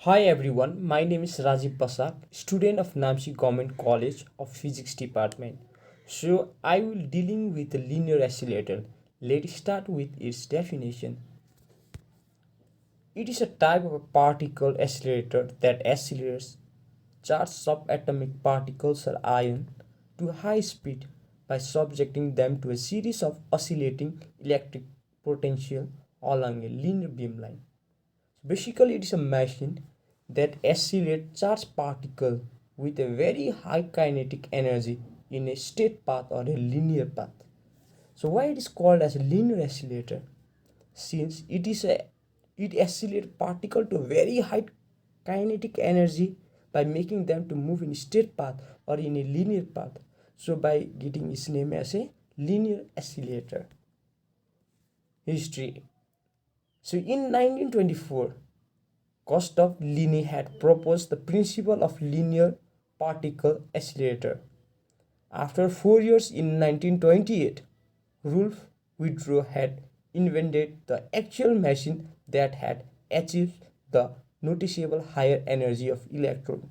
Hi everyone, my name is Rajiv Pasak, student of Namsi Government College of Physics Department. So I will dealing with the linear accelerator. Let's start with its definition. It is a type of a particle accelerator that accelerates charged subatomic particles or ions to high speed by subjecting them to a series of oscillating electric potential along a linear beamline. Basically, it is a machine that accelerates charged particles with a very high kinetic energy in a straight path or a linear path. So why it is called as a linear accelerator? Since it accelerates particle to very high kinetic energy by making them to move in a straight path or in a linear path. So by getting its name as a linear accelerator. History. So in 1924, Gustav Linney had proposed the principle of linear particle accelerator. After 4 years in 1928, Rudolf Virchow had invented the actual machine that had achieved the noticeable higher energy of electron.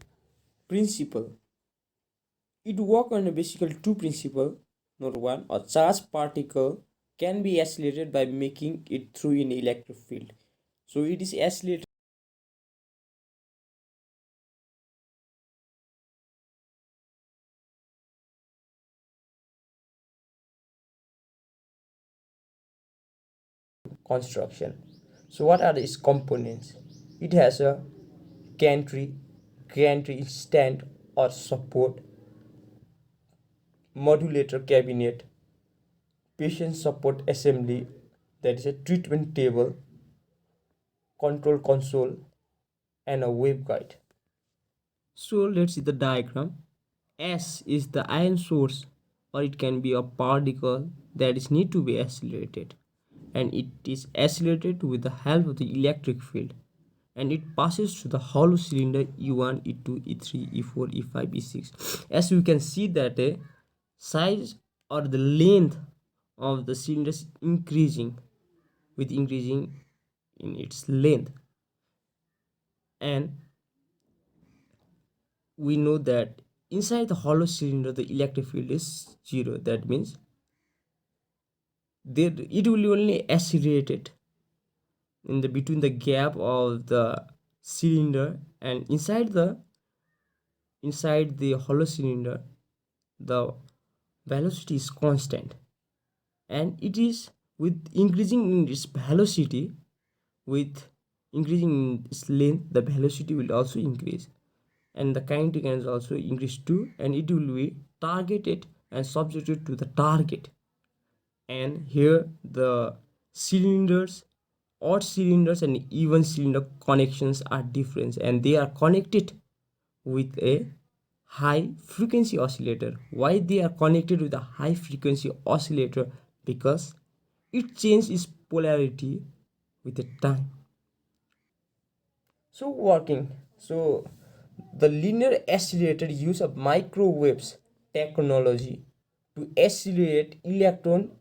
Principle. It works on basically two principles. Number one, a charged particle can be accelerated by making it through an electric field. So it is accelerated construction. So what are its components? It has a gantry, gantry stand or support, modulator cabinet, patient support assembly, that is a treatment table, control console, and a waveguide. So let's see the diagram. S is the ion source, or it can be a particle that is need to be accelerated, and it is accelerated with the help of the electric field, and it passes through the hollow cylinder E1, E2, E3, E4, E5, E6. As you can see that a size or the length of the cylinder is increasing with increasing in its length, and we know that inside the hollow cylinder the electric field is zero. That means there it will only accelerate it in the between the gap of the cylinder, and inside the hollow cylinder the velocity is constant, and it is with increasing in its velocity, with increasing in its length, the velocity will also increase, and the kinetic energy also increase too, and it will be targeted and subjected to the target. And here the cylinders, odd cylinders and even cylinder connections are different, and they are connected with a high frequency oscillator. Why they are connected with a high frequency oscillator? Because it changes its polarity with the time. So working. So the linear accelerator use of microwaves technology to accelerate electron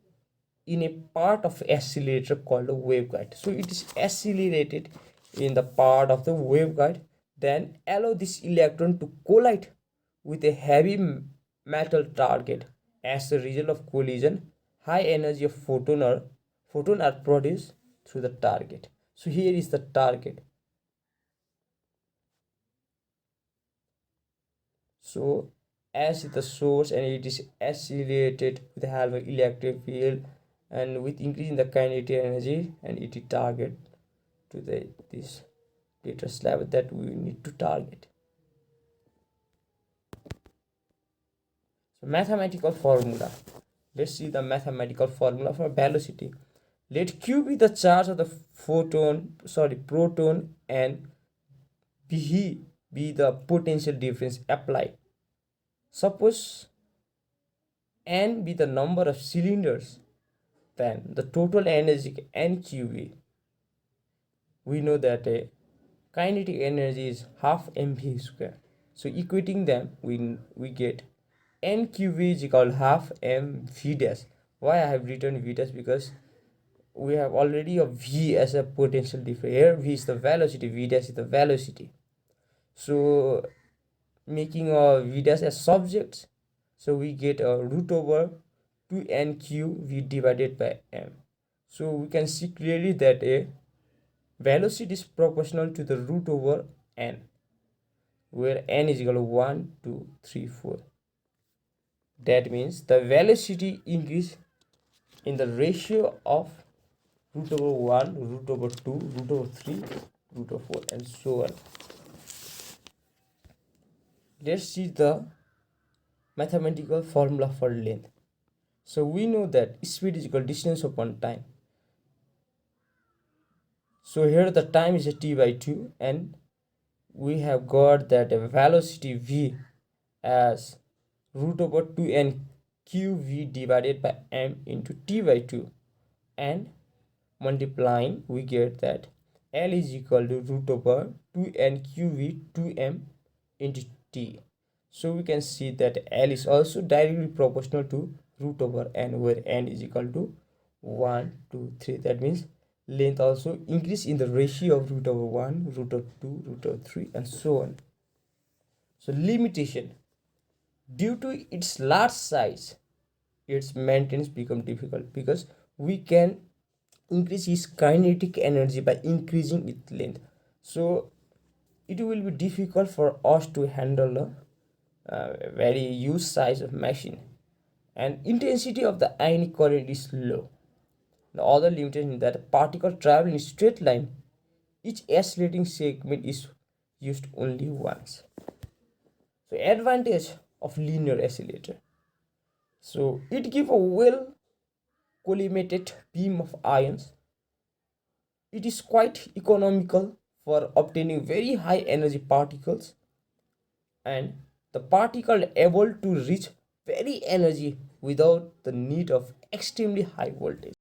in a part of accelerator called a waveguide. So it is accelerated in the part of the waveguide, then allow this electron to collide with a heavy metal target. As a result of collision, high energy of photon are produced through the target. So here is the target. So as is the source, and it is accelerated with the help of electric field and with increasing the kinetic energy, and it is target to this data slab that we need to target. So mathematical formula. Let's see the mathematical formula for velocity. Let Q be the charge of the proton, and B be the potential difference applied. Suppose N be the number of cylinders, then the total energy NQV. We know that a kinetic energy is half mv square. So equating them, we get NQV is equal to half mv dash. Why I have written v dash? Because we have already a v as a potential difference. Here v is the velocity, v dash is the velocity. So making v dash as subjects, so we get a root over 2nq v divided by m. So we can see clearly that a velocity is proportional to the root over n, where n is equal to 1, 2, 3, 4. That means the velocity increase in the ratio of root over 1, root over 2, root over 3, root over 4, and so on. Let's see the mathematical formula for length. So we know that speed is equal to distance upon time. So here the time is a t by 2, and we have got that velocity v as root over 2n qv divided by m into t by 2, and multiplying we get that L is equal to root over 2n qv 2m into t. So we can see that L is also directly proportional to root over n, where n is equal to 1, 2, 3. That means length also increase in the ratio of root over 1, root over 2, root over 3, and so on. So limitation: due to its large size, its maintenance become difficult, because we can increase its kinetic energy by increasing its length. So it will be difficult for us to handle a very huge size of machine, and intensity of the ionic current is low. The other limitation is that particle travel in straight line, each accelerating segment is used only once. So advantage of linear accelerator: so it gives a well collimated beam of ions. It is quite economical for obtaining very high energy particles, and the particle able to reach very energy without the need of extremely high voltage.